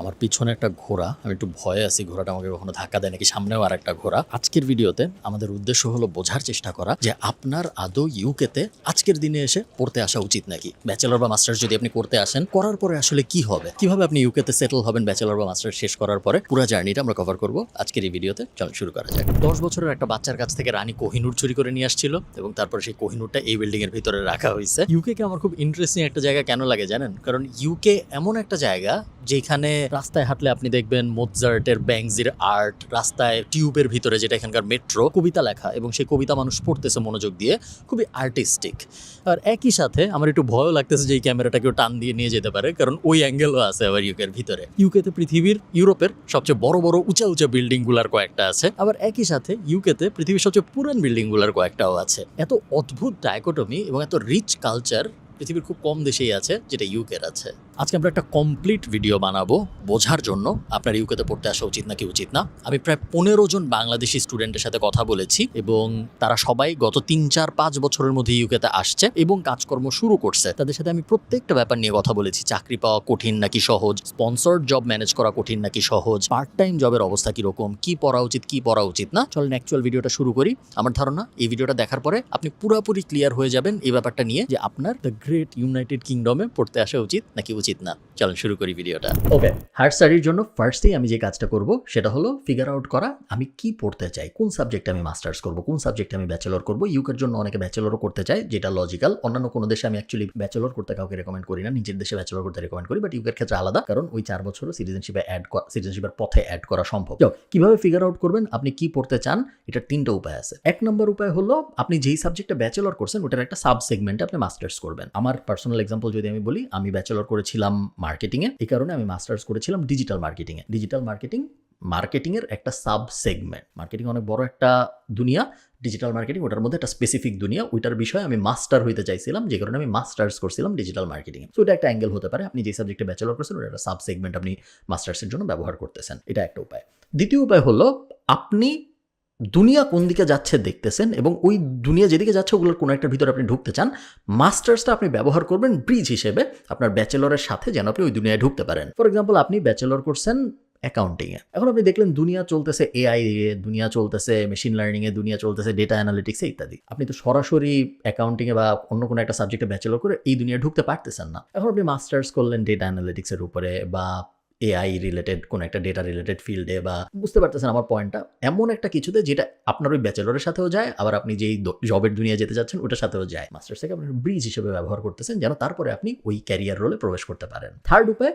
আমার পিছনে একটা ঘোড়া, আমি একটু ভয়ে আছি ঘোড়াটা আমাকে কখনো ধাক্কা দেয় নাকি, সামনেও আর একটা ঘোড়া। আজকের ভিডিওতে আমাদের উদ্দেশ্য হলো বোঝার চেষ্টা করা যে আপনার আদৌ ইউকেতে আজকের দিনে এসে পড়তে আসা উচিত নাকি। ব্যাচেলর বা মাস্টার্স যদি আপনি করতে আসেন, করার পরে আসলে কি হবে, কিভাবে আপনি ইউকেতে সেটেল হবেন ব্যাচেলর বা মাস্টার্স শেষ করার পরে, পুরো জার্নিটা আমরা কভার করবো আজকের এই ভিডিওতে। চলুন শুরু করা যাক। 10 বছরের একটা বাচ্চার কাছ থেকে রানী কোহিনূর চুরি করে নিয়ে আসছিল এবং তারপরে সেই কোহিনূরটা এই বিল্ডিং এর ভিতরে রাখা হয়েছে। ইউকে কে আমার খুব ইন্টারেস্টিং একটা জায়গা কেন লাগে জানেন? কারণ ইউকে এমন একটা জায়গা যেখানে রাস্তায় হাঁটলে আপনি দেখবেন মোৎজার্টের ব্যাংজির আর্ট, রাস্তায় টিউবের ভিতরে যেটা এখানকার মেট্রো, কবিতা লেখা এবং সেই কবিতা মানুষ পড়তেছে মনোযোগ দিয়ে, খুবই আর্টিস্টিক। আর একই সাথে আমার একটু ভয়ও লাগতেছে যে এই ক্যামেরাটা কেউ টান দিয়ে নিয়ে যেতে পারে, কারণ ওই অ্যাঙ্গেলও আছে আবার ইউকের ভিতরে। ইউকেতে পৃথিবীর ইউরোপের সবচেয়ে বড় বড় উঁচা উঁচা বিল্ডিং গুলার কয়েকটা আছে, আবার একই সাথে ইউকেতে পৃথিবীর সবচেয়ে পুরান বিল্ডিং গুলার কয়েকটাও আছে। এত অদ্ভুত ডায়কোটমি এবং এত রিচ কালচার পৃথিবীর খুব কম দেশেই আছে যেটা ইউকের আছে। আজকে আমরা একটা কমপ্লিট ভিডিও বানাবো বোঝার জন্য আপনার ইউকেতে পড়তে আসা উচিত নাকি উচিত না। আমি প্রায় 15 জন বাংলাদেশি স্টুডেন্টের সাথে কথা বলেছি এবং তারা সবাই গত 3-4-5 বছরের মধ্যে ইউকেতে আসছে এবং কাজকর্ম শুরু করছে। তাদের সাথে আমি প্রত্যেকটা ব্যাপার নিয়ে কথা বলেছি। চাকরি পাওয়া কঠিন নাকি সহজ, স্পন্সর্ড জব ম্যানেজ করা কঠিন নাকি সহজ, পার্ট টাইম জবের অবস্থা কিরকম, কি পড়া উচিত কি পড়া উচিত না। চলেন অ্যাকচুয়াল ভিডিওটা শুরু করি। আমার ধারণা এই ভিডিওটা দেখার পরে আপনি পুরোপুরি ক্লিয়ার হয়ে যাবেন এই ব্যাপারটা নিয়ে যে আপনার দ্য গ্রেট ইউনাইটেড কিংডমে পড়তে আসা উচিত নাকি উচিত না। চলেন শুরু করি ভিডিওটা। ওকে, হায়ার স্টাডির জন্য ফার্স্টেই আমি যে কাজটা করব সেটা হলো ফিগার আউট করা আমি কি পড়তে চাই, কোন সাবজেক্টে আমি মাস্টার্স করব, কোন সাবজেক্টে আমি ব্যাচেলর করব। ইউকের জন্য অনেকে ব্যাচেলরও করতে চায়, যেটা লজিক্যাল। অন্যান্য কোনো দেশে আমি অ্যাকচুয়ালি ব্যাচেলর করতে কাউকে রেকমেন্ড করি না, নিজের দেশে ব্যাচেলর করতে রেকমেন্ড করি, বাট ইউকের ক্ষেত্রে আলাদা, কারণ ওই 4 বছরও সিটিজেনশিপের পথে অ্যাড করা সম্ভব। কিভাবে ফিগার আউট করবেন আপনি কি পড়তে চান, এটা 3টা উপায় আছে। 1 নম্বর উপায় হলো আপনি যেই সাবজেক্টে ব্যাচেলর করছেন ওটার একটা সাব সেগমেন্টে আপনি মাস্টার্স করবেন। আমার পার্সোনাল এক্সাম্পল যদি আমি বলি, আমি ব্যাচেলর করেছিলাম মার্কেটিংয়ে, এই কারণে আমি মাস্টার্স করেছিলাম ডিজিটাল মার্কেটিংয়ে। ডিজিটাল মার্কেটিংয়ের একটা সাব সেগমেন্ট। মার্কেটিং অনেক বড় একটা দুনিয়া, ডিজিটাল মার্কেটিং ওটার মধ্যে একটা স্পেসিফিক দুনিয়া, ওইটার বিষয়ে আমি মাস্টার হইতে চাইছিলাম, যে কারণে আমি মাস্টার্স করছিলাম ডিজিটাল মার্কেটিং। সো এটা একটা অ্যাঙ্গেল হতে পারে, আপনি যে সাবজেক্টে ব্যাচেলর করছেন ওটা একটা সাব সেগমেন্ট আপনি মাস্টার্সের জন্য ব্যবহার করতেছেন, এটা একটা উপায়। দ্বিতীয় উপায় হলো আপনি দুনিয়া কোন দিকে যাচ্ছে দেখতেছেন এবং ওই দুনিয়া যেদিকে যাচ্ছে ওগুলোর কোনো একটার ভিতরে আপনি ঢুকতে চান। মাস্টার্সটা আপনি ব্যবহার করবেন ব্রিজ হিসেবে আপনার ব্যাচেলরের সাথে, যেন আপনি ওই দুনিয়ায় ঢুকতে পারেন। ফর এক্সাম্পল, আপনি ব্যাচেলর করছেন অ্যাকাউন্টিংয়ে, এখন আপনি দেখলেন দুনিয়া চলতেছে এআই এ, দুনিয়া চলতেছে মেশিন লার্নিংয়ে, দুনিয়া চলতেছে ডেটা অ্যানালিটিক্সে ইত্যাদি। আপনি তো সরাসরি অ্যাকাউন্টিংয়ে বা অন্য কোনো একটা সাবজেক্টে ব্যাচেলর করে এই দুনিয়ায় ঢুকতে পারতেছেন না। এখন আপনি মাস্টার্স করলেন ডেটা অ্যানালিটিক্সের উপরে বা এআই রিলেটেড কোনো একটা ডেটা রিলেটেড ফিল্ডে, বা বুঝতে পারতেছেন আমার পয়েন্টটা, এমন একটা কিছুতে যেটা আপনার ওই ব্যাচেলরের সাথেও যায়, আবার আপনি যেই জবের দুনিয়া যেতে চাচ্ছেন ওটার সাথেও যায়। মাস্টার্সটাকে আপনি ব্রিজ হিসেবে ব্যবহার করতেছেন যেন তারপরে আপনি ওই ক্যারিয়ার রোলে প্রবেশ করতে পারেন। থার্ড উপায়,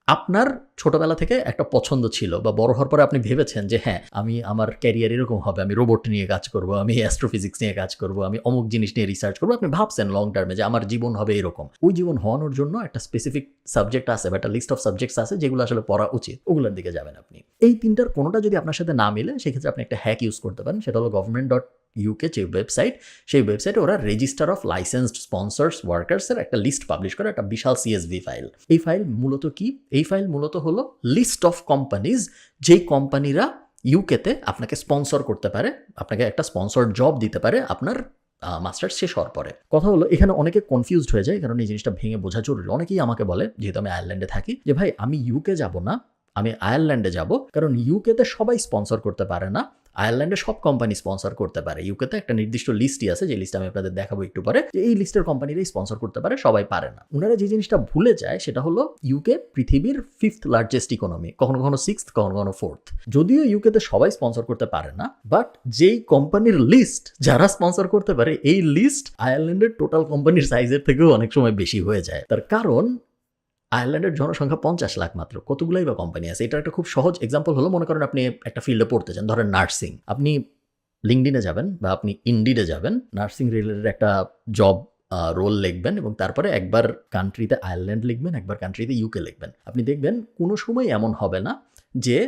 আপনার ছোটবেলা থেকে একটা পছন্দ ছিল বা বড় হওয়ার পরে আপনি ভেবেছেন যে হ্যাঁ, আমি আমার ক্যারিয়ার এরকম হবে, আমি রোবট নিয়ে কাজ করব, আমি অ্যাস্ট্রোফিজিক্স নিয়ে কাজ করব, আমি অমুক জিনিস নিয়ে রিসার্চ করবো। আপনি ভাবছেন লং টার্মে যে আমার জীবন হবে এরকম। ওই জীবন হওয়ানোর জন্য একটা স্পেসিফিক সাবজেক্ট আছে বা একটা লিস্ট অফ সাবজেক্টস আছে যেগুলো আসলে পড়া উচিত, ওগুলোর দিকে যাবেন আপনি। এই 3টার কোনোটা যদি আপনার সাথে না মিলে সেক্ষেত্রে আপনি একটা হ্যাক ইউজ করতে পারেন, সেটা হলো government.uk যে ওয়েবসাইট, সেই ওয়েবসাইটে ওরা রেজিস্টার অফ লাইসেন্সড স্পন্সর্স ওয়ার্কার্সের একটা লিস্ট পাবলিশ করে, একটা বিশাল সিএসভি ফাইল। এই ফাইল মূলত কি? এই ফাইল মূলত হলো লিস্ট অফ কোম্পানিজ, যেই কোম্পানিরা ইউকেতে আপনাকে স্পন্সর করতে পারে, আপনাকে একটা স্পন্সর্ড জব দিতে পারে আপনার মাস্টার্স শেষ হওয়ার পরে। কথা হলো এখানে অনেকে কনফিউজড হয়ে যায়, কারণ এই জিনিসটা ভেঙে বোঝা জরুরি। অনেকেই আমাকে বলে, যেহেতু আমি আয়ারল্যান্ডে থাকি, যে ভাই আমি ইউকে যাব না, আমি আয়ারল্যান্ডে যাব, কারণ ইউকেতে সবাই স্পন্সর করতে পারে না, আয়ারল্যান্ডে সব কোম্পানি স্পন্সর করতে পারে। ইউকেতে একটা নির্দিষ্ট লিস্টই আছে, যে লিস্ট আমি আপনাদের দেখাবো একটু পরে, যে এই লিস্টের কোম্পানিরাই স্পন্সর করতে পারে, সবাই পারে না। ওনারা যে জিনিসটা ভুলে যায় সেটা হলো ইউকে পৃথিবীর 5th লার্জেস্ট ইকোনমি, কখনো কখনো 6th, কখনো কখনো 4th। যদিও ইউকেতে সবাই স্পন্সর করতে পারে না, বাট যেই কোম্পানির লিস্ট যারা স্পন্সর করতে পারে, এই লিস্ট আয়ারল্যান্ডের টোটাল কোম্পানির সাইজের থেকেও অনেক সময় বেশি হয়ে যায়। তার কারণ আয়ারল্যান্ডের জনসংখ্যা 50 লাখ মাত্র, কতগুলাই বা কোম্পানি আছে। এটা একটা খুব সহজ এক্সাম্পল হলো, মনে করেন আপনি একটা ফিল্ডে পড়তে চান, ধরেন নার্সিং, আপনি লিঙ্কডিনে যাবেন বা আপনি ইন্ডিডে যাবেন, নার্সিং রিলেটেড একটা জব রোল লিখবেন এবং তারপরে একবার কান্ট্রিতে আয়ারল্যান্ড লিখবেন, একবার কান্ট্রিতে ইউকে লিখবেন। আপনি দেখবেন কোনো সময় এমন হবে না যে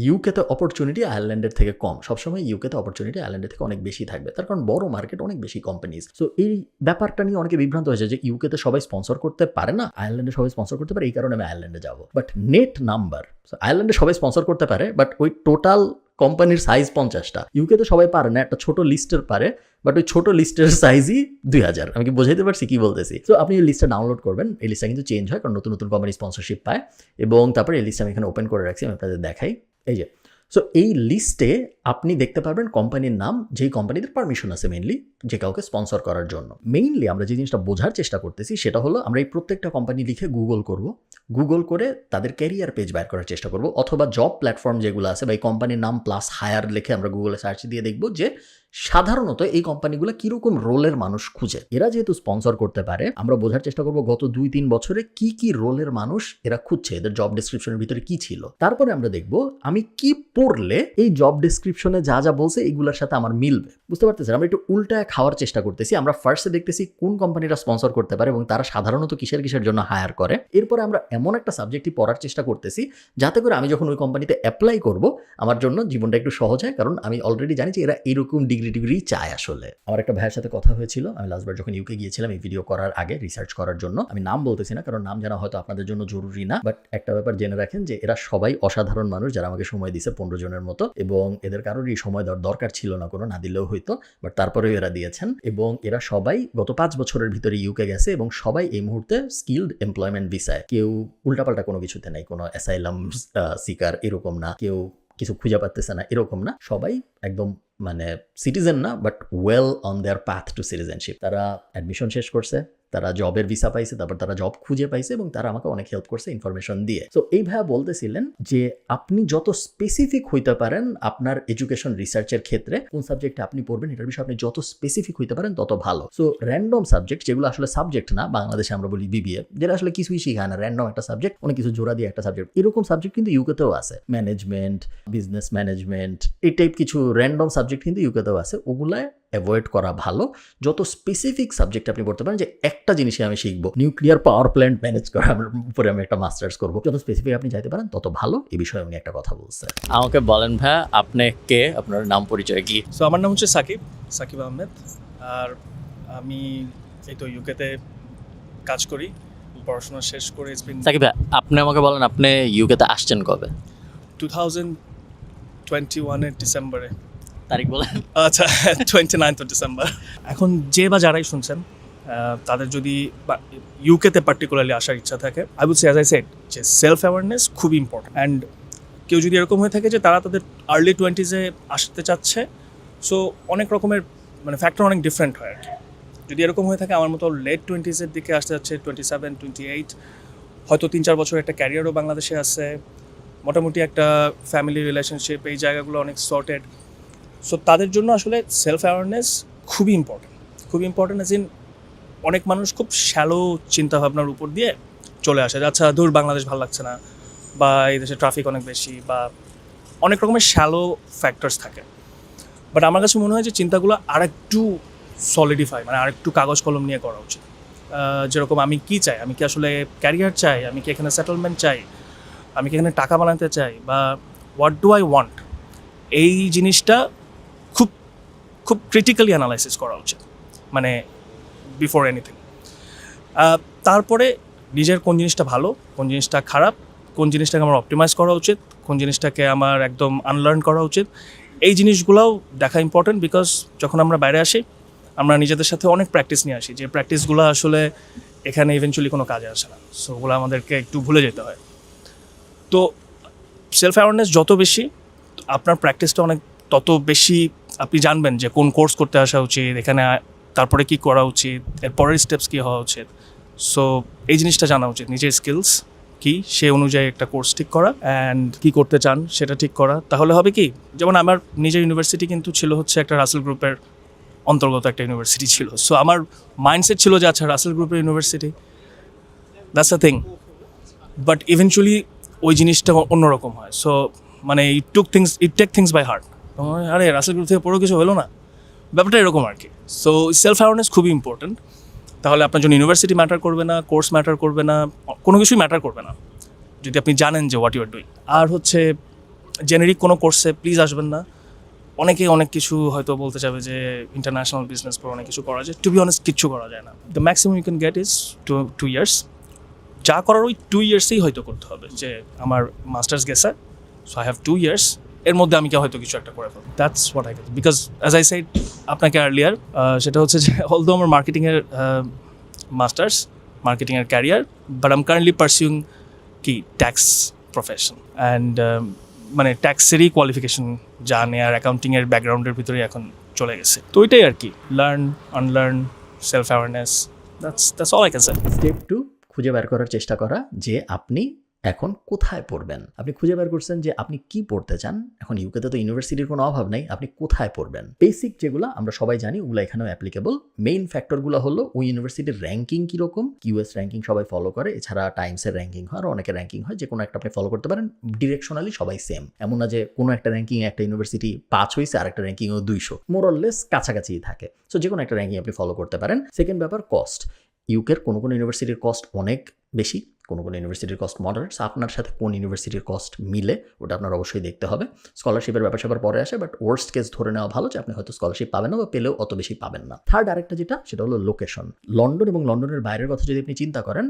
ইউকেতে অপরচুনিটি আয়ারল্যান্ডের থেকে কম, সবসময় ইউকেতে অপরচুনিটি আয়ারল্যান্ডের থেকে অনেক বেশি থাকবে, তার কারণ বড় মার্কেট, অনেক বেশি কোম্পানিজ। সো এই ব্যাপারটা নিয়ে অনেকে বিভ্রান্ত হয়েছে যে ইউকেতে সবাই স্পন্সর করতে পারে না, আয়ারল্যান্ডে সবাই স্পন্সর করতে পারে, এই কারণে আমি আয়ারল্যান্ডে যাবো। বাট নেট নাম্বার, আয়ারল্যান্ডে সবাই স্পন্সর করতে পারে, বাট ওই টোটাল কোম্পানির সাইজ 50টা। ইউকে তো সবাই পারে না, একটা ছোট লিস্টের পারে, বাট ওই ছোট লিস্টের সাইজই 2000। আমি কি বোঝাইতে পারছি কি বলতেছি? তো আপনি এই লিস্টটা ডাউনলোড করবেন। এই লিস্টটা কিন্তু চেঞ্জ হয় কারণ নতুন নতুন কোম্পানি স্পন্সরশিপ পায়। এবং তারপরে এই লিস্ট আমি এখানে ওপেন করে রাখছি, আমি আপনাদের দেখাই। এই যে সো এই লিস্টে আপনি দেখতে পারবেন কোম্পানির নাম, যেই কোম্পানিদের পারমিশন আছে মেইনলি যে কাউকে স্পন্সর করার জন্য। মেইনলি আমরা যে জিনিসটা বোঝার চেষ্টা করতেছি সেটা হলো আমরা এই প্রত্যেকটা কোম্পানি লিখে গুগল করব, গুগল করে তাদের ক্যারিয়ার পেজ বের করার চেষ্টা করব, অথবা জব প্ল্যাটফর্ম যেগুলো আছে বা এই কোম্পানির নাম প্লাস হায়ার লিখে আমরা গুগলে সার্চ দিয়ে দেখব যে সাধারণত এই কোম্পানিগুলো কিরকম রোলের মানুষ খুঁজে। এরা যেহেতু স্পন্সর করতে পারে, আমরা বোঝার চেষ্টা করব গত 2-3 বছরে কি কি রোলের মানুষ এরা খুঁজছে, এদের জব ডেসক্রিপশনের ভিতরে কি ছিল। তারপরে আমরা দেখব আমি কি পড়লে এই জব ডেসক্রিপশনে যা যা বলছে এগুলোর সাথে আমার মিলবে। বুঝতে পারতেছেন? আমরা একটু উল্টায় খাওয়ার চেষ্টা করতেছি। আমরা ফার্স্টে দেখতেছি কোন কোম্পানিরা স্পন্সর করতে পারে এবং তারা সাধারণত কিসের কিসের জন্য হায়ার করে। এরপরে আমরা এমন একটা সাবজেক্টই পড়ার চেষ্টা করতেছি যাতে করে আমি যখন ওই কোম্পানিতে অ্যাপ্লাই করব আমার জন্য জীবনটা একটু সহজ হয়, কারণ আমি অলরেডি জানি যে এরা এরকম ডিগ্রি চায়। আসলে আমার একটা ভাইয়ের সাথে কথা হয়েছিল, আমি লাস্টবার যখন ইউকে গিয়েছিলাম এই ভিডিও করার আগে রিসার্চ করার জন্য। আমি নাম বলতেছি না কারণ নাম জানা হয়তো আপনাদের জন্য জরুরি না, বাট একটা ব্যাপার জেনে রাখেন যে এরা সবাই অসাধারণ মানুষ যারা আমাকে সময় দিয়েছে 15 জনের মতো, এবং এদের কারোরই সময় দেওয়ার দরকার ছিল না, কোনো না দিলেও হইতো, বাট তারপরেও এরা দিয়েছেন। এবং এরা সবাই গত 5 বছরের ভিতরে ইউকে গেছে এবং সবাই এই মুহূর্তে স্কিলড এমপ্লয়মেন্ট ভিসায়। কেউ উল্টাপাল্টা কোনো কিছুতে নাই, কোনো অ্যাসাইলাম সিকার এরকম না, কেউ কিছু খুঁজে পাচ্ছে না এরকম না, সবাই একদম মানে সিটিজেন না, but well on their path to citizenship. তারা অ্যাডমিশন শেষ করছে, তারা জবের ভিসা পাইছে, তারপর তারা জব খুঁজে পাইছে এবং তারা আমাকে অনেক হেল্প করছে ইনফরমেশন দিয়ে। তো এই ভাইয়া বলতেছিলেন যে আপনি যত স্পেসিফিক হইতে পারেন আপনার এডুকেশন রিসার্চের ক্ষেত্রে, কোন সাবজেক্টে আপনি পড়বেন এটার বিষয়ে আপনি যত স্পেসিফিক হইতে পারেন তত ভালো। সো র্যান্ডম সাবজেক্ট যেগুলো আসলে সাবজেক্ট না, বাংলাদেশে আমরা বলি বিবিএ, যেটা আসলে কিছুই শিখায় না, র্যান্ডম একটা সাবজেক্ট, অনেক কিছু জোড়া দিয়ে একটা সাবজেক্ট, এরকম সাবজেক্ট কিন্তু ইউকেতেও আছে। ম্যানেজমেন্ট, বিজনেস ম্যানেজমেন্ট, এই টাইপ কিছু র্যান্ডম সাবজেক্ট কিন্তু ইউকেতেও আছে, ওগুলায় অ্যাভয়েড করা ভালো। যত স্পেসিফিক সাবজেক্ট আপনি পড়তে পারেন, যে একটা জিনিসই আমি শিখবো, নিউক্লিয়ার পাওয়ার প্ল্যান্ট ম্যানেজ করার উপরে আমি একটা মাস্টার্স করবো, যত স্পেসিফিক আপনি যাইতে পারেন তত ভালো। এই বিষয়ে উনি একটা কথা বলছে। আমাকে বলেন ভাইয়া, আপনি কে, আপনার নাম পরিচয় কি? সো আমার নাম হচ্ছে সাকিব আহমেদ, আর আমি এই তো ইউকেতে কাজ করি, পড়াশোনা শেষ করে। সাকিব ভাই, আপনি আমাকে বলেন আপনি ইউকেতে আসছেন কবে? 2021 ডিসেম্বরে। তারিখ বলেন। আচ্ছা, 29 ডিসেম্বর। এখন যে বা যারাই শুনছেন তাদের যদি ইউকেতে পার্টিকুলারলি আসার ইচ্ছা থাকে, I would say as I said যে সেলফ অ্যাওয়ারনেস খুব ইম্পর্টেন্ট। অ্যান্ড কেউ যদি এরকম হয়ে থাকে যে তারা তাদের আর্লি 20s-এ আসতে চাচ্ছে, সো অনেক রকমের মানে ফ্যাক্টর অনেক ডিফারেন্ট হয় আর কি। যদি এরকম হয়ে থাকে আমার মতো লেট 20s-এর দিকে আসতে যাচ্ছে, 27, 28, হয়তো 3-4 বছর একটা ক্যারিয়ারও বাংলাদেশে আছে, মোটামুটি একটা ফ্যামিলি রিলেশনশিপ, এই জায়গাগুলো অনেক সর্টেড। সো তাদের জন্য আসলে সেলফ অ্যাওয়ারনেস খুবই ইম্পর্টেন্ট, খুবই ইম্পর্টেন্ট। অ্যাজ ইন অনেক মানুষ খুব শ্যালো চিন্তাভাবনার উপর দিয়ে চলে আসে, আচ্ছা দূর বাংলাদেশ ভালো লাগছে না, বা এই দেশে ট্রাফিক অনেক বেশি, বা অনেক রকমের শ্যালো ফ্যাক্টরস থাকে। বাট আমার কাছে মনে হয় যে চিন্তাগুলো আরেকটু সলিডিফাই, মানে আরেকটু কাগজ কলম নিয়ে করা উচিত। যেরকম আমি কি চাই, আমি কি আসলে ক্যারিয়ার চাই, আমি কি এখানে সেটেলমেন্ট চাই, আমি কি এখানে টাকা বানাতে চাই, বা হোয়াট ডু আই ওয়ান্ট, এই জিনিসটা খুব খুব ক্রিটিক্যালি অ্যানালাইসিস করা উচিত, মানে বিফোর এনিথিং। তারপরে নিজের কোন জিনিসটা ভালো, কোন জিনিসটা খারাপ, কোন জিনিসটাকে আমার অপটিমাইজ করা উচিত, কোন জিনিসটাকে আমার একদম আনলার্ন করা উচিত, এই জিনিসগুলোও দেখা ইম্পর্টেন্ট। বিকজ যখন আমরা বাইরে আসি আমরা নিজেদের সাথে অনেক প্র্যাকটিস নিয়ে আসি, যে প্র্যাকটিসগুলো আসলে এখানে ইভেনচুয়ালি কোনো কাজে আসে না, সো ওগুলো আমাদেরকে একটু ভুলে যেতে হয়। তো সেলফ অ্যাওয়ারনেস যত বেশি, আপনার প্র্যাকটিসটা অনেক তত বেশি আপনি জানবেন যে কোন কোর্স করতে আসা উচিত, এখানে তারপরে কি করা উচিত, এর পরের স্টেপস কী হওয়া উচিত। সো এই জিনিসটা জানা উচিত, নিজের স্কিলস কি সে অনুযায়ী একটা কোর্স ঠিক করা, অ্যান্ড কী করতে চান সেটা ঠিক করা। তাহলে হবে কি, যেমন আমার নিজের ইউনিভার্সিটি কিন্তু ছিল হচ্ছে একটা রাসেল গ্রুপের অন্তর্গত একটা ইউনিভার্সিটি ছিল। সো আমার মাইন্ডসেট ছিল যে আচ্ছা রাসেল গ্রুপের university, that's a thing. But eventually ওই জিনিসটা অন্যরকম হয়। সো মানে it take things by heart. আরে রাসেল গ্রুপ থেকে পড়ো কিছু হলো না, ব্যাপারটা এরকম আর কি। সো সেলফ অ্যাওয়ারনেস খুবই ইম্পর্টেন্ট। তাহলে আপনার জন্য ইউনিভার্সিটি ম্যাটার করবে না, কোর্স ম্যাটার করবে না, কোনো কিছুই ম্যাটার করবে না যদি আপনি জানেন যে হোয়াট ইউ আর ডুইং। আর হচ্ছে জেনেরিক কোনো কোর্সে প্লিজ আসবেন না। অনেকে অনেক কিছু হয়তো বলতে চাবে যে ইন্টারন্যাশনাল বিজনেস পর অনেক কিছু করা যায়, টু বি অনেস্ট কিচ্ছু করা যায় না। The maximum you can get is 2 years। যা করার ওই 2 yearsই হয়তো করতে হবে, যে আমার মাস্টার্স গেছে, সো আই হ্যাভ 2 years, এর মধ্যে আমি কি হয়তো কিছু একটা করে ফেলবো। That's what I get, because as I said আপনাকে আর্লিয়ার, সেটা হচ্ছে যে অলদো আমার মার্কেটিংয়ের মাস্টার্স, মার্কেটিংয়ের career, but I am currently pursuing কি ট্যাক্স প্রফেশন অ্যান্ড মানে ট্যাক্সেরই কোয়ালিফিকেশন জানে আর অ্যাকাউন্টিংয়ের ব্যাকগ্রাউন্ডের ভিতরেই এখন চলে গেছে। তো ওইটাই আর কি, learn, unlearn, self awareness, that's all I can say. Step 2, খুঁজে বের করার চেষ্টা করা যে আপনি এখন কোথায় পড়বেন। আপনি খুঁজে বের করছেন যে আপনি কি পড়তে চান। এখন ইউকেতে তো ইউনিভার্সিটির কোনো অভাব নেই, আপনি কোথায় পড়বেন। বেসিক যেগুলো আমরা সবাই জানি ওগুলো এখানেও অ্যাপ্লিকেবল। মেইন ফ্যাক্টরগুলো হলো ওই ইউনিভার্সিটির র্যাঙ্কিং কীরকম, কিউএস র্যাঙ্কিং সবাই ফলো করে, এছাড়া টাইমসের র্যাঙ্কিং হয়, আর অনেকের র্যাঙ্কিং হয়, যে কোনো একটা আপনি ফলো করতে পারেন। ডিরেকশনালি সবাই সেম, এমন না যে কোনো একটা র্যাঙ্কিং একটা ইউনিভার্সিটি 5 হয়েছে আর একটা র্যাঙ্কিংও 200, মোরলেস কাছাকাছিই থাকে। সো যে কোনো একটা র্যাঙ্কিং আপনি ফলো করতে পারেন। সেকেন্ড ব্যাপার কস্ট। ইউকের কোনো কোনো ইউনিভার্সিটির কস্ট অনেক বেশি, কোনো কোনো ইউনিভার্সিটির কস্ট মডারেট। আপনার সাথে কোন ইউনিভার্সিটির কস্ট মিলে ওটা আপনার অবশ্যই দেখতে হবে। স্কলারশিপের ব্যাপার স্যাপার পরে আসে, বাট ওয়ার্স্ট কেস ধরে নেওয়া ভালো যে আপনি হয়তো স্কলারশিপ পাবেন না বা পেলেও অত বেশি পাবেন না। থার্ড আরেকটা যেটা, সেটা হলো লোকেশন। লন্ডন এবং লন্ডনের বাইরের কথা যদি আপনি চিন্তা করেন,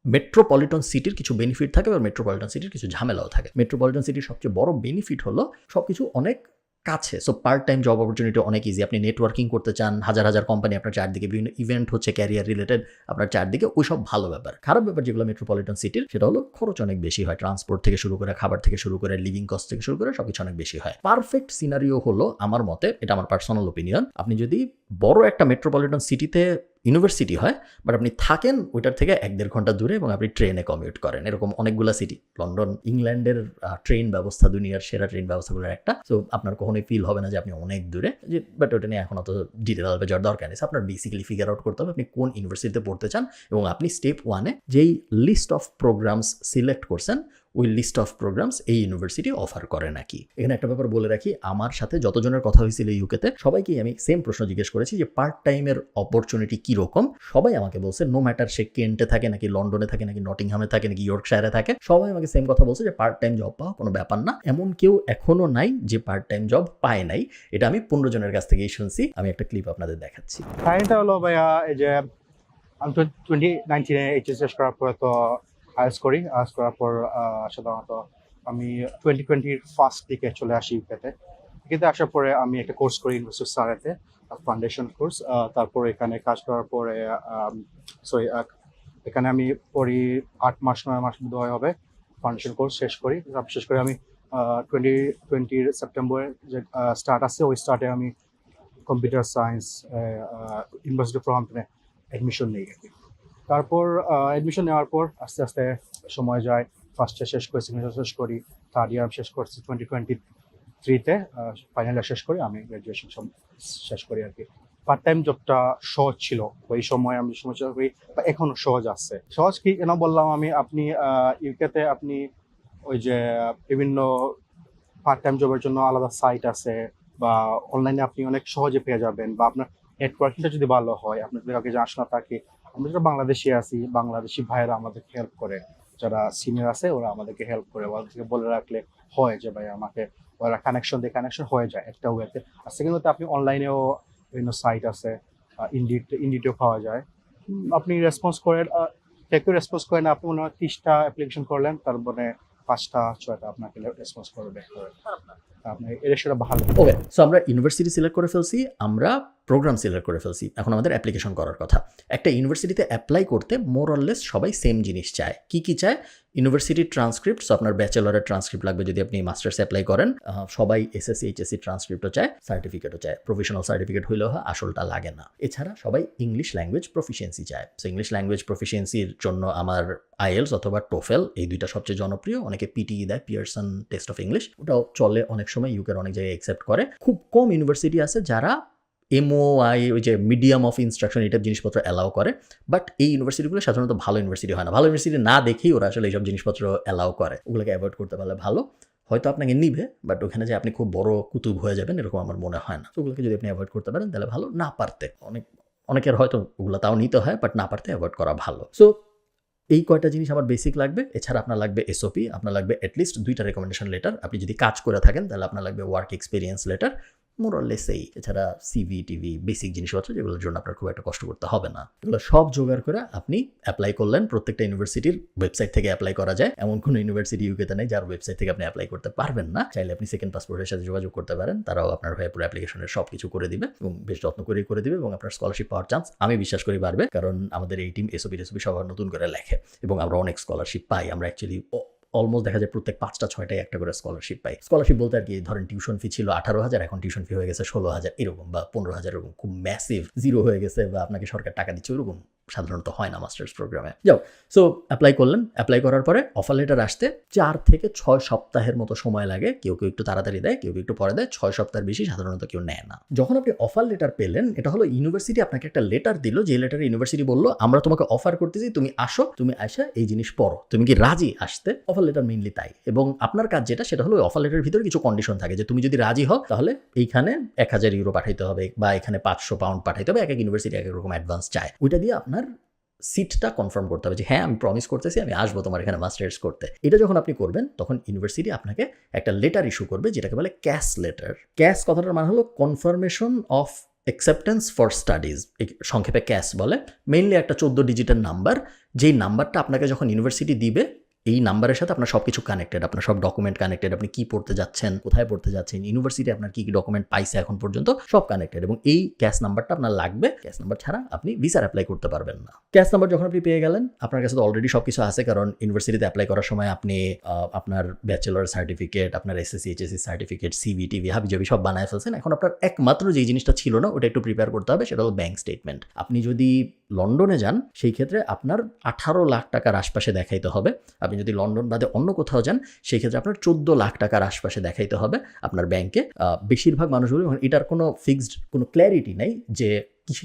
মেট্রোপলিটন সিটির কিছু বেনিফিট থাকে বা মেট্রোপলিটন সিটির কিছু ঝামেলাও থাকে। মেট্রোপলিটন সিটির সবচেয়ে বড় বেনিফিট হলো সব কিছু অনেক কাছে। So part time job opportunity অনেক ইজি। আপনি নেটওয়ার্কিং করতে চান, হাজার হাজার কোম্পানি আপনার চারদিকে, বিভিন্ন ইভেন্ট হচ্ছে ক্যারিয়ার রিলেটেড আপনার চারদিকে, ওই সব ভালো ব্যাপার। খারাপ ব্যাপার যেগুলো মেট্রোপলিটন সিটির, সেটা হলো খরচ অনেক বেশি হয়। ট্রান্সপোর্ট থেকে শুরু করে, খাবার থেকে শুরু করে, লিভিং কস্ট থেকে শুরু করে সবকিছু অনেক বেশি হয়। পারফেক্ট সিনারিও হলো আমার মতে, এটা আমার পার্সোনাল ওপিনিয়ন, আপনি যদি বড় একটা মেট্রোপলিটন সিটিতে ইউনিভার্সিটি হয়, বাট আপনি থাকেন ওইটার থেকে 1-1.5 ঘন্টা দূরে এবং আপনি ট্রেনে কমিউট করেন। এরকম অনেকগুলো সিটি। লন্ডন ইংল্যান্ডের ট্রেন ব্যবস্থা দুনিয়ার সেরা ট্রেন ব্যবস্থাগুলোর একটা। সো আপনার কখনোই ফিল হবে না যে আপনি অনেক দূরে, যে বাট ওটা নিয়ে এখন অত ডিটেল যাওয়ার দরকার নেই। আপনার বেসিক্যালি ফিগার আউট করতে হবে আপনি কোন ইউনিভার্সিটিতে পড়তে চান, এবং আপনি স্টেপ 1-এ যেই লিস্ট অফ প্রোগ্রামস সিলেক্ট করছেন, ওই লিস্ট অফ প্রোগ্রামস এই ইউনিভার্সিটি অফার করে নাকি। এখানে একটা ব্যাপার বলে রাখি, আমার সাথে যতজনের কথা হয়েছিল ইউকেতে, সবাইকেই আমি সেম প্রশ্ন জিজ্ঞেস করেছি যে পার্ট টাইমের অপরচুনিটি কীরকম। সবাই আমাকে বলছে, নো ম্যাটার সে কেন্টে থাকে নাকি লন্ডনে থাকে নাকি নটিংহামে থাকে নাকি ইয়র্কশায়ারে থাকে, সবাই আমাকে সেম কথা বলছে যে পার্ট টাইম জব পাওয়া কোনো ব্যাপার না। এমন কেউ এখনো নাই যে পার্ট টাইম জব পায় নাই। এটা আমি 15 জনের কাছ থেকেই শুনছি। আমি একটা ক্লিপ আপনাদের দেখাচ্ছি। কাহিনীটা হলো ভাইয়া, এই যে আমি 2019-এ এইচএস শেষ করার পরে তো আইএলটিএস করি। আইএলটিএস করার পর সাধারণত আমি 2020-র ফার্স্ট দিকে চলে আসি ইউকেতে। ইউকেতে আসার পরে আমি একটা কোর্স করি ইউনিভার্সিটি সারেতে, ফাউন্ডেশন কোর্স। তারপরে এখানে কাজ করার পরে এখানে আমি পড়ি 8 মাস 9 মাস বোধহয় হবে ফাউন্ডেশন কোর্স শেষ করি। শেষ করে আমি 2020-র সেপ্টেম্বরে যে স্টার্ট আছে, ওই স্টার্টে আমি কম্পিউটার সায়েন্স ইউনিভার্সিটি অফ রহাম্পটনে অ্যাডমিশন নিই আর কি। তারপর অ্যাডমিশন নেওয়ার পর আস্তে আস্তে সময় যায়, ফার্স্ট ইয়ার শেষ করি, সেকেন্ড ইয়ার শেষ করি, থার্ড ইয়ার শেষ করছি 2023-তে, ফাইনাল ইয়ার শেষ করি, আমি গ্র্যাজুয়েশন শেষ করি আর কি। পার্ট টাইম জবটা সহজ ছিল ওই সময়, আমি সমস্যা করি বা এখনো সহজ আছে। সহজ কি কেন বললাম আমি, আপনি ইউকেতে আপনি ওই যে বিভিন্ন পার্ট টাইম জবের জন্য আলাদা সাইট আছে, বা অনলাইনে আপনি অনেক সহজে পেয়ে যাবেন, বা আপনার নেটওয়ার্কিংটা যদি ভালো হয়, আপনার যদি কাউকে জানাশোনা থাকে। আমরা যারা বাংলাদেশি আছি, বাংলাদেশি ভাইয়েরা আমাদেরকে হেল্প করে, যারা সিনিয়র আছে ওরা আমাদেরকে হেল্প করে, ওদেরকে বলে রাখলে হয় যে ভাই আমাকে, ওরা কানেকশন দিয়ে কানেকশন হয়ে যায় একটা ওয়েতে। আর সেকেন্ড ওয়েতে আপনি অনলাইনেও বিভিন্ন সাইট আছে, ইন্ডিটেও পাওয়া যায়। আপনি রেসপন্স করেন, কেউ রেসপন্স করেন, আপনি মনে হয় 30টা অ্যাপ্লিকেশন করলেন, তারপরে 5টা 6টা আপনাকে রেসপন্স করবে ব্যাক করে। আপনার এর সেটা ভালো। ওকে, সো আমরা ইউনিভার্সিটি সিলেক্ট করে ফেলছি, আমরা প্রোগ্রাম সিলেক্ট করে ফেলছি, এখন আমাদের অ্যাপ্লিকেশন করার কথা। একটা ইউনিভার্সিটিতে অ্যাপ্লাই করতে মোর অরলেস সবাই সেম জিনিস চায়। কি কি চায়? ইউনিভার্সিটির ট্রান্সক্রিপ্ট। সো আপনার ব্যাচেলরের ট্রান্সক্রিপ্ট লাগবে যদি আপনি মাস্টার্স অ্যাপ্লাই করেন। সবাই এসএসসি এইচএসসি ট্রান্সক্রিপ্টও চায়, সার্টিফিকেটও চায়। প্রফেশনাল সার্টিফিকেট হইলেও হয়, আসলটা লাগে না। এছাড়া সবাই ইংলিশ ল্যাঙ্গুয়েজ প্রফিসিয়েন্সি চায়। সো ইংলিশ ল্যাঙ্গুয়েজ প্রফিসিয়েন্সির জন্য আমার আইএলস অথবা টোফেল, এই দুইটা সবচেয়ে জনপ্রিয়। অনেকে পিটিই দেয়, পিয়ারসন টেস্ট অফ ইংলিশ, ওটাও চলে অনেক সময়, ইউকের অনেক জায়গায় অ্যাকসেপ্ট করে। খুব কম ইউনিভার্সিটি আছে যারা MOI, ওই যে মিডিয়াম অফ ইনস্ট্রাকশন, এইসব জিনিসপত্র অ্যালাউ করে। বাট এই ইউনিভার্সিটিগুলো সাধারণত ভালো ইউনিভার্সিটি হয় না। ভালো ইউনিভার্সিটি না দেখেই ওরা আসলে এইসব জিনিসপত্র অ্যালাউ করে। ওগুলোকে অ্যাভয়েড করতে পারলে ভালো। হয়তো আপনাকে নিবে, বাট ওখানে যে আপনি খুব বড় কুতুব হয়ে যাবেন এরকম আমার মনে হয় না। ওগুলোকে যদি আপনি অ্যাভয়েড করতে পারেন তাহলে ভালো। না পারতে অনেকের হয়তো ওগুলো তাও নিতে হয়, বাট না পারতে অ্যাভয়েড করা ভালো। সো এই কয়টা জিনিস আমার বেসিক লাগবে। এছাড়া আপনার লাগবে SOP, আপনার লাগবে অ্যাটলিস্ট 2টা রেকমেন্ডেশন লেটার। আপনি যদি কাজ করে থাকেন তাহলে আপনার লাগবে ওয়ার্ক এক্সপিরিয়েন্স লেটার। মোরালেস এই। এছাড়া সিভি টিভি বেসিক জিনিসপত্র যেগুলোর জন্য আপনার খুব একটা কষ্ট করতে হবে না, এগুলো সব জোগাড় করে আপনি অ্যাপ্লাই করলেন। প্রত্যেকটা ইউনিভার্সিটির ওয়েবসাইট থেকে অ্যাপ্লাই করা যায়, এমন কোনো ইউনিভার্সিটি ইউকেতে নেই যার ওয়েবসাইট থেকে আপনি অ্যাপ্লাই করতে পারবেন না। চাইলে আপনি সেকেন্ড পাসপোর্টের সাথে যোগাযোগ করতে পারেন, তারাও আপনার হয়ে পুরো অ্যাপ্লিকেশনের সব কিছু করে দিবে এবং বেশ যত্ন করে দিবে, এবং আপনার স্কলারশিপ পাওয়ার চান্স আমি বিশ্বাস করি বাড়বে, কারণ আমাদের এই টিম এসওপি সবার নতুন করে লেখে এবং আমরা অনেক স্কলারশিপ পাই। আমরা অ্যাকচুয়ালি অলমোস্ট দেখা যায় প্রত্যেক 5-6টায় একটা করে স্কলারশিপ পাই। স্কলারশিপ বলতে আর কি, ধরেন টিউশন ফি ছিল 18,000, এখন টিউশন ফি হয়ে গেছে 16,000 এরকম, বা 15,000 এরকম, খুব ম্যাসিভ জিরো হয়ে গেছে, বা আপনাকে সরকার টাকা দিচ্ছে, ওরকম সাধারণত হয় না মাস্টার্স প্রোগ্রামে। যাও, সো অ্যাপ্লাই করলেন, অ্যাপ্লাই করার পরে অফার লেটার আসতে 4 থেকে 6 সপ্তাহের মতো সময় লাগে। কেউ একটু তাড়াতাড়ি দেয়, কেউ একটু পরে দেয়। 6 সপ্তাহের বেশি সাধারণত কেউ নেয় না। যখন আপনি অফার লেটার পেলেন, এটা হলো ইউনিভার্সিটি আপনাকে একটা লেটার দিল, যে লেটারে ইউনিভার্সিটি বললো আমরা তোমাকে অফার করতেছি, তুমি আসো, তুমি আসা এই জিনিস পড়ো, তুমি কি রাজি আসতে? অফার লেটার মেইনলি তাই। এবং আপনার কাজ যেটা, সেটা হলো অফার লেটারের ভিতরে কিছু কন্ডিশন থাকে, যে তুমি যদি রাজি হও তাহলে এইখানে 1,000 ইউরো পাঠাইতে হবে, বা এখানে 500 পাউন্ড পাঠাইতে হবে। এক এক ইউনিভার্সিটি এক এক রকম অ্যাডভান্স চায়। ওইটা দিয়ে আপনার সিটটা কনফার্ম করতে হবে, যে হ্যাঁ আমি প্রমিস করতেছি আমি আসবো তোমার এখানে মাস্টার্স করতে। এটা যখন আপনি করবেন, তখন ইউনিভার্সিটি আপনাকে একটা লেটার ইস্যু করবে, যেটাকে বলে ক্যাশ লেটার। ক্যাশ কথাটার মানে হলো confirmation of acceptance for studies, সংক্ষেপে ক্যাশ বলে। মেইনলি একটা 14 ডিজিটের নাম্বার, যেই নাম্বারটা আপনাকে যখন ইউনিভার্সিটি দিবে, এই নাম্বারের সাথে আপনার সব কিছু কানেক্টেড, আপনার সব ডকুমেন্ট কানেক্টেড, আপনি কি পড়তে যাচ্ছেন, কোথায় পড়তে যাচ্ছেন, ইউনিভার্সিটি আপনার কি কি ডকুমেন্ট পাইছে এখন পর্যন্ত, সব কানেক্টেড। এবং এই ক্যাশ নাম্বারটা আপনার লাগবে। ক্যাশ নাম্বার ছাড়া আপনি ভিসার অ্যাপ্লাই করতে পারবেন না। ক্যাশ নাম্বার যখন আপনি পেয়ে গেলেন, আপনার কাছে তো অলরেডি সব কিছু আছে, কারণ ইউনিভার্সিটিতে অ্যাপ্লাই করার সময় আপনি আপনার ব্যাচেলর সার্টিফিকেট, আপনার SSC HSC certificate, CV TV হাবিজাবি সব বানায় ফেলছেন। এখন আপনার একমাত্র যেই জিনিসটা ছিল না, ওটা একটু প্রিপেয়ার করতে হবে, সেটা হলো ব্যাংক স্টেটমেন্ট। আপনি যদি লন্ডনে যান, সেই ক্ষেত্রে আপনার 18 লাখ টাকার আশপাশে দেখাইতে হবে। আপনি যদি লন্ডন বাদে অন্য কোথাও যান, সেই ক্ষেত্রে আপনার 14 লাখ টাকার আশপাশে দেখাইতে হবে আপনার ব্যাংকে। বেশিরভাগ মানুষগুলো, এটার কোনো ফিক্সড কোনো ক্ল্যারিটি নেই যে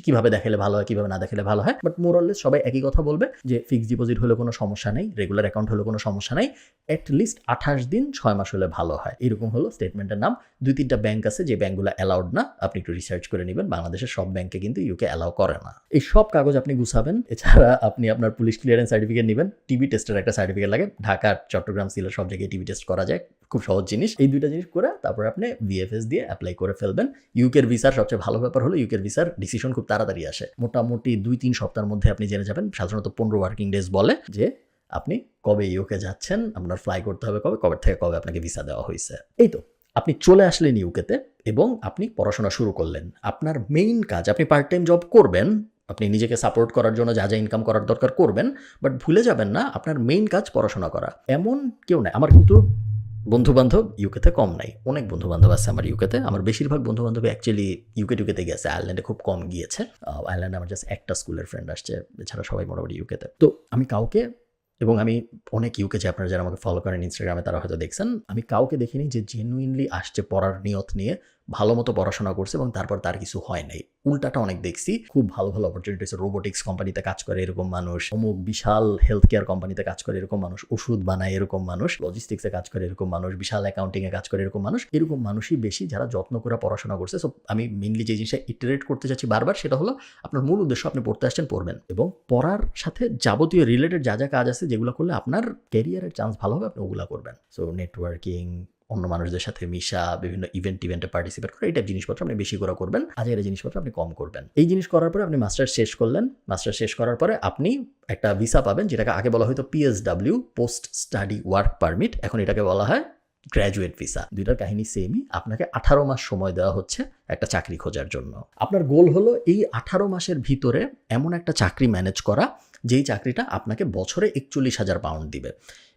কিভাবে দেখালে ভালো হয়, কিভাবে না দেখালে ভালো হয়, বাট মোরাললেস সবাই একই কথা বলবে যে ফিক্সড ডিপোজিট হলে কোনো সমস্যা নেই, রেগুলার অ্যাকাউন্ট হলে কোনো সমস্যা নেই, অ্যাটলিস্ট 28 দিন 6 মাস হলে ভালো হয়। এরকম হলো স্টেটমেন্টের নাম। 2-3টা ব্যাংক আছে যে ব্যাংকগুলো অ্যালাউড না, আপনি একটু রিসার্চ করে নেবেন। বাংলাদেশের সব ব্যাংকে কিন্তু ইউকে অ্যালাউ করে না। এই সব কাগজ আপনি গুছাবেন। এছাড়া আপনি আপনার পুলিশ ক্লিয়ারেন্স সার্টিফিকেট নেবেন, টিবি টেস্টের একটা সার্টিফিকেট লাগে, ঢাকা, চট্টগ্রাম, সিলেট সব জায়গায় টিবি টেস্ট করা যায়, খুব সহজ জিনিস। এই 2টা জিনিস করে তারপর আপনি ভিএফএস দিয়ে অ্যাপ্লাই করে ফেলবেন। ইউকের ভিসার সবচেয়ে ভালো ব্যাপার হলো ইউকের ভিসার ডিসিশন খুব তাড়াতাড়ি আসে। মোটামুটি 2-3 সপ্তাহের মধ্যে আপনি জেনে যাবেন। সাধারণত 15 ওয়ার্কিং ডেজ বলে যে আপনি কবে ইউকে যাচ্ছেন, আপনার ফ্লাই করতে হবে কবে থেকে কবে আপনাকে ভিসা দেওয়া হয়েছে। এই তো আপনি চলে আসলেন ইউকেতে এবং আপনি পড়াশোনা শুরু করলেন। আপনার মেইন কাজ, আপনি পার্ট টাইম জব করবেন, আপনি নিজেকে সাপোর্ট করার জন্য যা যা ইনকাম করার দরকার করবেন, বাট ভুলে যাবেন না আপনার মেইন কাজ পড়াশোনা করা। এমন কেউ নাই, আমার কিন্তু বন্ধুবান্ধব ইউকেতে কম নাই, অনেক বন্ধুবান্ধব আছে আমার ইউকেতে। আমার বেশিরভাগ বন্ধুবান্ধব অ্যাকচুয়ালি ইউকেতে গেছে, আয়ারল্যান্ডে খুব কম গিয়েছে। আয়ারল্যান্ডে আমার জাস্ট একটা স্কুলের ফ্রেন্ড আসছে, এছাড়া সবাই মোটামুটি ইউকেতে। তো আমি কাউকে, এবং আমি অনেক ইউকে যে আপনারা যারা আমাকে ফলো করেন ইনস্টাগ্রামে, তারা হয়তো দেখছেন, আমি কাউকে দেখিনি যে জেনুইনলি আসছে পড়ার নিয়ত নিয়ে, ভালো মতো পড়াশোনা করছে এবং তারপর তার কিছু হয় নাই। উল্টাটা অনেক দেখছি, খুব ভালো ভালো অপরচুনিটি আছে, রোবোটিক্স কোম্পানিতে কাজ করে এরকম মানুষ, অমুক বিশাল হেলথ কেয়ার কোম্পানিতে কাজ করে এরকম মানুষ, ওষুধ বানায় এরকম মানুষ, লজিস্টিক্সে কাজ করে এরকম মানুষ, বিশাল অ্যাকাউন্টিংয়ে কাজ করে এরকম মানুষ। এরকম মানুষই বেশি যারা যত্ন করে পড়াশোনা করছে। সো আমি মেইনলি যে জিনিসটা ইটারেট করতে চাচ্ছি বারবার, সেটা হলো আপনার মূল উদ্দেশ্য, আপনি পড়তে আসছেন, পড়বেন, এবং পড়ার সাথে যাবতীয় রিলেটেড যা যা কাজ আছে যেগুলো করলে আপনার ক্যারিয়ারের চান্স ভালো হবে, আপনি ওগুলো করবেন। সো নেটওয়ার্কিং, অন্য মানুষদের সাথে মিশা, বিভিন্ন ইভেন্টে পার্টিসিপেট করা, এই টাইপ জিনিসপত্র আপনি বেশি করে করবেন, আজের জিনিসপত্র আপনি কম করবেন। এই জিনিস করার পরে আপনি মাস্টার্স শেষ করলেন। মাস্টার্স শেষ করার পরে আপনি একটা ভিসা পাবেন, যেটাকে আগে বলা হয়তো PSW, post study work permit, এখন এটাকে বলা হয় গ্র্যাজুয়েট ভিসা। দুইটার কাহিনী সেমই। আপনাকে 18 মাস সময় দেওয়া হচ্ছে একটা চাকরি খোঁজার জন্য। আপনার গোল হলো এই 18 মাসের ভিতরে এমন একটা চাকরি ম্যানেজ করা, যেই চাকরিটা আপনাকে বছরে 41,000 পাউন্ড দিবে।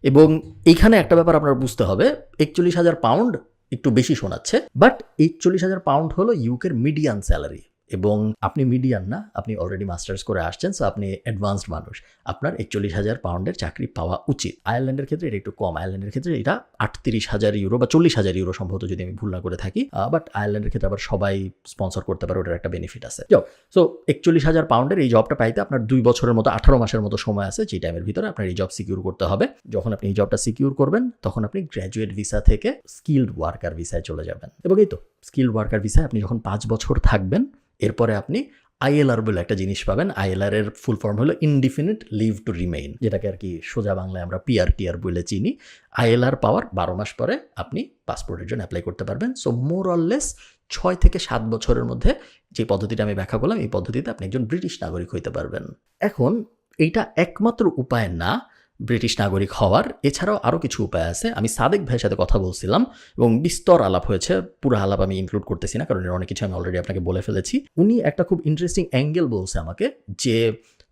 এবং এইখানে একটা ব্যাপার আপনার বুঝতে হবে, 41,000 পাউন্ড একটু বেশি শোনাচ্ছে, বাট 41,000 পাউন্ড হলো ইউকের মিডিয়ান স্যালারি। এবং আপনি মিডিয়ান না, আপনি অলরেডি মাস্টার্স করে আসছেন, সো আপনি অ্যাডভান্সড মানুষ, আপনার 41,000 পাউন্ডের চাকরি পাওয়া উচিত। আয়ারল্যান্ডের ক্ষেত্রে এটা একটু কম, আয়ারল্যান্ডের ক্ষেত্রে এটা 38,000 ইউরো বা 40,000 ইউরো সম্ভবত, যদি আমি ভুল না করে থাকি। বাট আয়ারল্যান্ডের ক্ষেত্রে আবার সবাই স্পন্সর করতে পারে, ওটার একটা বেনিফিট আছে। সো 41,000 পাউন্ডের এই জবটা পাইতে আপনার 2 বছরের মতো, 18 মাসের মতো সময় আছে, যে টাইমের ভিতরে আপনার এই জব সিকিউর করতে হবে। যখন আপনি এই জবটা সিকিউর করবেন, তখন আপনি গ্র্যাজুয়েট ভিসা থেকে স্কিলড ওয়ার্কার ভিসায় চলে যাবেন। এবং এই তো স্কিলড ওয়ার্কার ভিসায় আপনি যখন 5 বছর থাকবেন, এরপরে আপনি আইএলআর বলে একটা জিনিস পাবেন। আইএলআর এর ফুল ফর্ম হলো ইনডিফিনিট লিভ টু রিমেইন, যেটাকে আর কি সোজা বাংলায় আমরা পিআর বলে চিনি। আইএলআর পাওয়ার 12 মাস পরে আপনি পাসপোর্টের জন্য অ্যাপ্লাই করতে পারবেন। সো মোর অর লেস 6 থেকে 7 বছরের মধ্যে যে পদ্ধতিটা আমি ব্যাখ্যা করলাম, এই পদ্ধতিতে আপনি একজন ব্রিটিশ নাগরিক হইতে পারবেন। এখন এইটা একমাত্র উপায় না ব্রিটিশ নাগরিক হওয়ার, এছাড়াও আরও কিছু উপায় আছে। আমি সাদেক ভাইয়ের সাথে কথা বলছিলাম এবং বিস্তর আলাপ হয়েছে, পুরো আলাপ আমি ইনক্লুড করতেছি না কারণ এর অনেক কিছু আমি অলরেডি আপনাকে বলে ফেলেছি। উনি একটা খুব ইন্টারেস্টিং অ্যাঙ্গেল বলছে আমাকে যে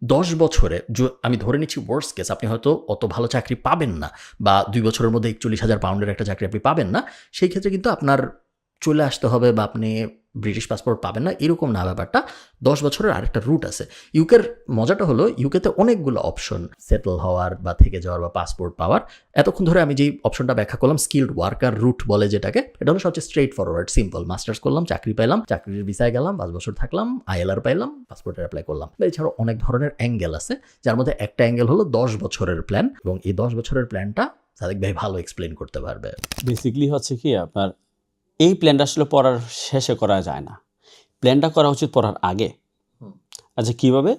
10 বছরে আমি ধরে নিচ্ছি ওয়ার্স্ট কেস, আপনি হয়তো অত ভালো চাকরি পাবেন না বা 2 বছরের মধ্যে 41,000 পাউন্ডের একটা চাকরি আপনি পাবেন না, সেই ক্ষেত্রে কিন্তু আপনার চলে আসতে হবে বা আপনি ব্রিটিশ পাসপোর্ট পাবেন না, এরকম না ব্যাপারটা। 10 বছরের আরেকটা রুট আছে। ইউকের মজাটা হলো ইউকেতে অনেকগুলো অপশন, সেটেল হওয়ার বা থেকে যাওয়ার বা পাসপোর্ট পাওয়ার। এতক্ষণ ধরে আমি যেই অপশনটা ব্যাখ্যা করলাম, স্কিল্ড ওয়ার্কার রুট বলে যেটাকে, এটা হলো সবচেয়ে স্ট্রেট ফরওয়ার্ড, সিম্পল। মাস্টার্স করলাম, চাকরি পাইলাম, চাকরির ভিসায় গেলাম, 5 বছর থাকলাম, ILR পাইলাম, পাসপোর্টের অ্যাপ্লাই করলাম। এছাড়াও অনেক ধরনের অ্যাঙ্গেল আছে, যার মধ্যে একটা অ্যাঙ্গেল হলো 10 বছরের প্ল্যান, এবং এই 10 বছরের প্ল্যানটা সাদেক ভাই ভালো এক্সপ্লেন করতে পারবে। বেসিক্যালি হচ্ছে কি, আপনার এই প্ল্যানটা আসলে পড়ার শেষে করা যায় না, প্ল্যানটা করা উচিত পড়ার আগে। আচ্ছা, কীভাবে?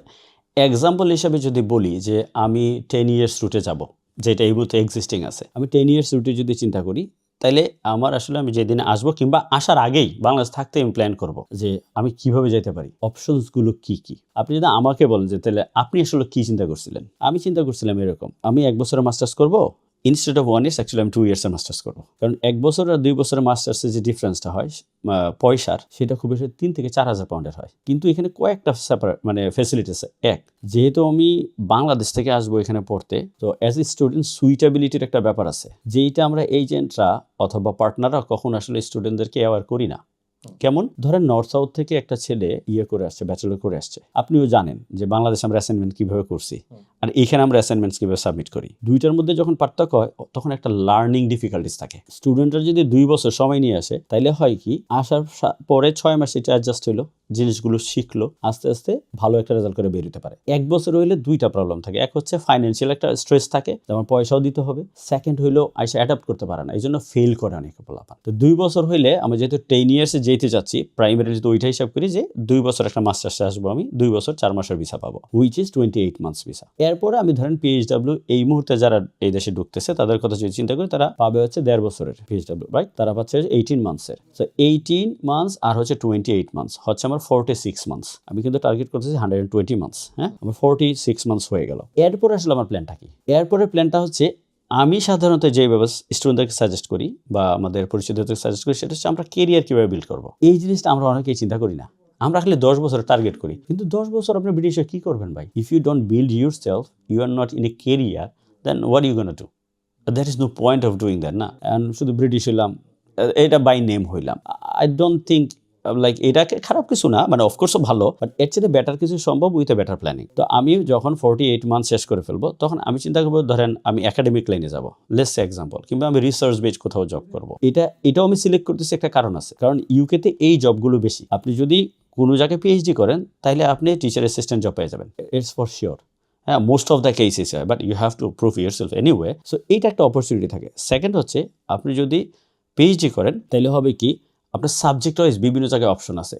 এক্সাম্পল হিসাবে যদি বলি যে আমি 10 ইয়ার্স রুটে যাব, যেটা এই মুহূর্তে এক্সিস্টিং আছে, আমি 10 ইয়ার্স রুটে যদি চিন্তা করি, তাইলে আমার আসলে আমি যেদিনে আসবো কিংবা আসার আগেই বাংলাদেশ থাকতে আমি প্ল্যান করব যে আমি কিভাবে যেতে পারি, অপশনসগুলো কি কি। আপনি যদি আমাকে বলেন যে তাহলে আপনি আসলে কি চিন্তা করছিলেন, আমি চিন্তা করছিলাম এরকম, আমি 1 বছরের মাস্টার্স করব, ইনস্টেড অফ 1 ইয়ার্স অ্যাকচুয়ালি আমি 2 ইয়ার্সের মাস্টার্স করবো। কারণ 1 বছর আর 2 বছরের মাস্টার্সের যে ডিফারেন্সটা হয় পয়সার, সেটা খুব বেশি 3 থেকে 4,000 পাউন্ডের হয়। কিন্তু এখানে কয়েকটা সেপারেট ফেসিলিটি আছে। এক, যেহেতু আমি বাংলাদেশ থেকে আসবো এখানে পড়তে, তো অ্যাজ এ স্টুডেন্ট সুইটেবিলিটির একটা ব্যাপার আছে, যেইটা আমরা এজেন্টরা অথবা পার্টনাররা কখন আসলে স্টুডেন্টদেরকে অ্যাওয়ার করি না। কেমন? ধরেন নর্থ সাউথ থেকে একটা ছেলে করে আসছে, ব্যাচেলর করে আসছে, আপনিও জানেন যে বাংলাদেশে আমরা অ্যাসাইনমেন্ট কীভাবে করছি আর এখানে আমরা অ্যাসাইনমেন্টস কীভাবে সাবমিট করি, দুইটার মধ্যে যখন পার্থক্য হয় তখন একটা লার্নিং ডিফিকাল্টিস থাকে। স্টুডেন্টরা যদি 2 বছর সময় নিয়ে আসে, তাইলে হয় কি, আসার পরে 6 মাস এটা অ্যাডজাস্ট হইলো, জিনিসগুলো শিখলো, আস্তে আস্তে ভালো একটা রেজাল্ট করে বের হতে পারে। 1 বছর হইলে 2টা প্রবলেম থাকে। এক হচ্ছে ফাইন্যান্সিয়াল একটা স্ট্রেস থাকে, যেমন পয়সাও দিতে হবে। সেকেন্ড হইলো আইসা অ্যাডাপ্ট করতে পারে না, এই জন্য ফেল করে অনেক পোলাপান। তো 2 বছর হইলে আমরা যেহেতু 10 ইয়ার্সে যেতে যাচ্ছি, প্রাইমারি যদি ওইটা হিসাব করি যে 2 বছর একটা মাস্টার্সে আসবো, আমি 2 বছর 4 মাসের ভিসা পাবো, হুইচ ইজ 28 মান্থস ভিসা। এরপরে আমি ধরেন PHW এই মুহূর্তে যারা এই দেশে ঢুকতেছে তাদের কথা যদি চিন্তা করি, তারা পাবে হচ্ছে 1.5 বছরের PHW, রাইট? তারা পাচ্ছে 18 মান্থসের। সো 18 মান্থস আর হচ্ছে 28 মান্থস হচ্ছে আমার 46 মান্থস। আমি কিন্তু টার্গেট করতেছি 120 মান্থস। হ্যাঁ, আমার 46 মান্থস হয়ে গেল। এরপরে আসলে আমার প্ল্যানটা কি? এরপরে প্ল্যানটা হচ্ছে, আমি সাধারণত যে স্টুডেন্টদেরকে সাজেস্ট করি বা আমাদের পরিচিতদেরকে সাজেস্ট করি, সেটা হচ্ছে আমরা কেরিয়ার কীভাবে বিল্ড করবো। এই জিনিসটা আমরা অনেকেই চিন্তা করি না। আমরা আসলে 10 বছরের টার্গেট করি, কিন্তু 10 বছর আপনি ব্রিটিশে কী করবেন ভাই? If you don't build yourself, you are not in a career, then what you gonna do? That is no point of doing that না। অ্যান্ড শুধু ব্রিটিশ হইলাম, এটা বাই নেম হইলাম, আই ডোন্ট থিঙ্ক লাইক এটাকে খারাপ কিছু না, মানে অফকোর্সও ভালো, বাট এর চেয়ে বেটার কিছু সম্ভব উইথ এ বেটার প্ল্যানিং। তো আমি যখন 48 মান্থ শেষ করে ফেলবো, তখন আমি চিন্তা করবো, ধরেন আমি একাডেমিক লাইনে যাবো, লেটস সে এক্সাম্পল, কিংবা আমি রিসার্চ বেস কোথাও জব করবো। এটাও আমি সিলেক্ট করতেছি, একটা কারণ আছে, কারণ ইউকেতে এই জবগুলো বেশি। আপনি যদি কোনো জায়গায় PhD করেন, তাহলে আপনি টিচার অ্যাসিস্ট্যান্ট জব পেয়ে যাবেন, ইটস ফর শিওর। হ্যাঁ, মোস্ট অফ দ্য কেসেস হয়, but you have to prove yourself anyway. So এইটা একটা অপরচুনিটি থাকে। সেকেন্ড হচ্ছে, আপনি যদি PhD করেন, তাহলে হবে কি, আপনার সাবজেক্ট ওয়াইজ বিভিন্ন জায়গায় অপশন আছে।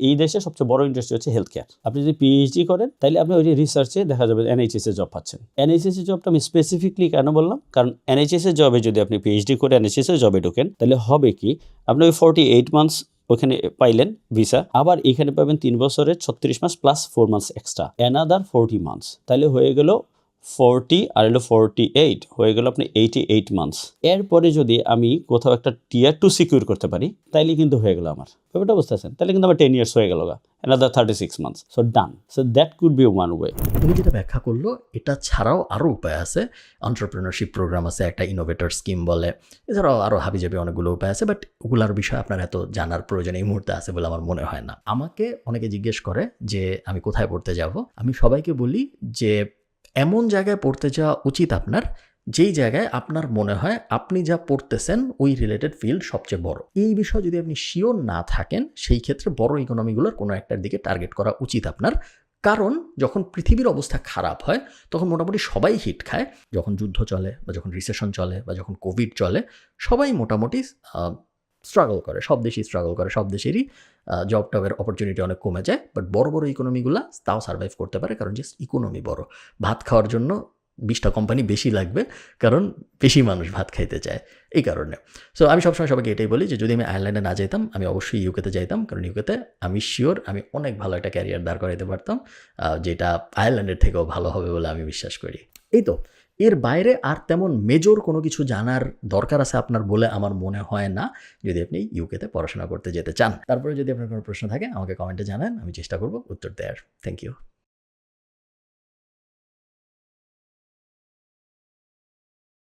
এই দেশে সবচেয়ে বড় ইন্ডাস্ট্রি হচ্ছে হেলথ কেয়ার। আপনি যদি PhD করেন, তাহলে আপনি ওই রিসার্চে দেখা যাবে NHS এ জব পাচ্ছেন। NHS এর জবটা আমি স্পেসিফিকলি কেন বললাম, কারণ NHS এর জবে যদি আপনি PhD করে NHS এর জবে ঢোকেন, তাহলে হবে কি, আপনি ওই 48 মান্থস ওখানে পাইলেন ভিসা, আবার এখানে পাবেন 3 বছরের 36 মাস plus 4 months extra, another 40 months. তাহলে হয়ে গেল 40 আর হলো 48, হয়ে গেল আপনি 88 মান্থস। এরপরে যদি আমি কোথাও একটা Tier 2 সিকিউর করতে পারি, তাইলে কিন্তু হয়ে গেল আমার, ব্যাপারটা বুঝতে পারছেন? তাহলে কিন্তু আমার 10 ইয়ার্স হয়ে গেল, another 36 months. So done. So that could be one way. তুমি যেটা ব্যাখ্যা করলো, এটা ছাড়াও আরও উপায় আছে। এন্টারপ্রেনারশিপ প্রোগ্রাম আছে, একটা ইনোভেটর স্কিম বলে, এছাড়াও আরও হাবিজাবি অনেকগুলো উপায় আছে, বাট ওগুলোর বিষয়ে আপনার এত জানার প্রয়োজন এই মুহূর্তে আছে বলে আমার মনে হয় না। আমাকে অনেকে জিজ্ঞেস করে যে আমি কোথায় পড়তে যাব। আমি সবাইকে বলি যে এমন জায়গায় পড়তে যাওয়া উচিত আপনার, যেই জায়গায় আপনার মনে হয় আপনি যা পড়তেছেন ওই রিলেটেড ফিল্ড সবচেয়ে বড়। এই বিষয়ে যদি আপনি শিওর না থাকেন, সেই ক্ষেত্রে বড় ইকোনমিগুলোর কোনো একটার দিকে টার্গেট করা উচিত আপনার। কারণ যখন পৃথিবীর অবস্থা খারাপ হয়, তখন মোটামুটি সবাই হিট খায়। যখন যুদ্ধ চলে বা যখন রিসেশন চলে বা যখন কোভিড চলে, সবাই মোটামুটি স্ট্রাগল করে, সব দেশই স্ট্রাগল করে, সব দেশেরই জব টবের অপরচুনিটি অনেক কমে যায়। বাট বড় বড় ইকোনমিগুলো তাও সার্ভাইভ করতে পারে, কারণ জাস্ট ইকোনমি বড়। ভাত খাওয়ার জন্য 20টা কোম্পানি বেশি লাগবে, কারণ বেশি মানুষ ভাত খাইতে চায় এই কারণে। সো আমি সবসময় সবাইকে এটাই বলি যে যদি আমি আয়ারল্যান্ডে না যেতাম আমি অবশ্যই ইউকেতে যাইতাম, কারণ ইউকেতে আমি শিওর আমি অনেক ভালো একটা ক্যারিয়ার দাঁড় করাইতে পারতাম, যেটা আয়ারল্যান্ডের থেকেও ভালো হবে বলে আমি বিশ্বাস করি। এই তো, এর বাইরে আর তেমন মেজর কোনো কিছু জানার দরকার আছে আপনার বলে আমার মনে হয় না, যদি আপনি ইউকেতে পড়াশোনা করতে যেতে চান। তারপরে যদি আপনার কোনো প্রশ্ন থাকে আমাকে কমেন্টে জানান, আমি চেষ্টা করব উত্তর দেওয়ার। Thank you.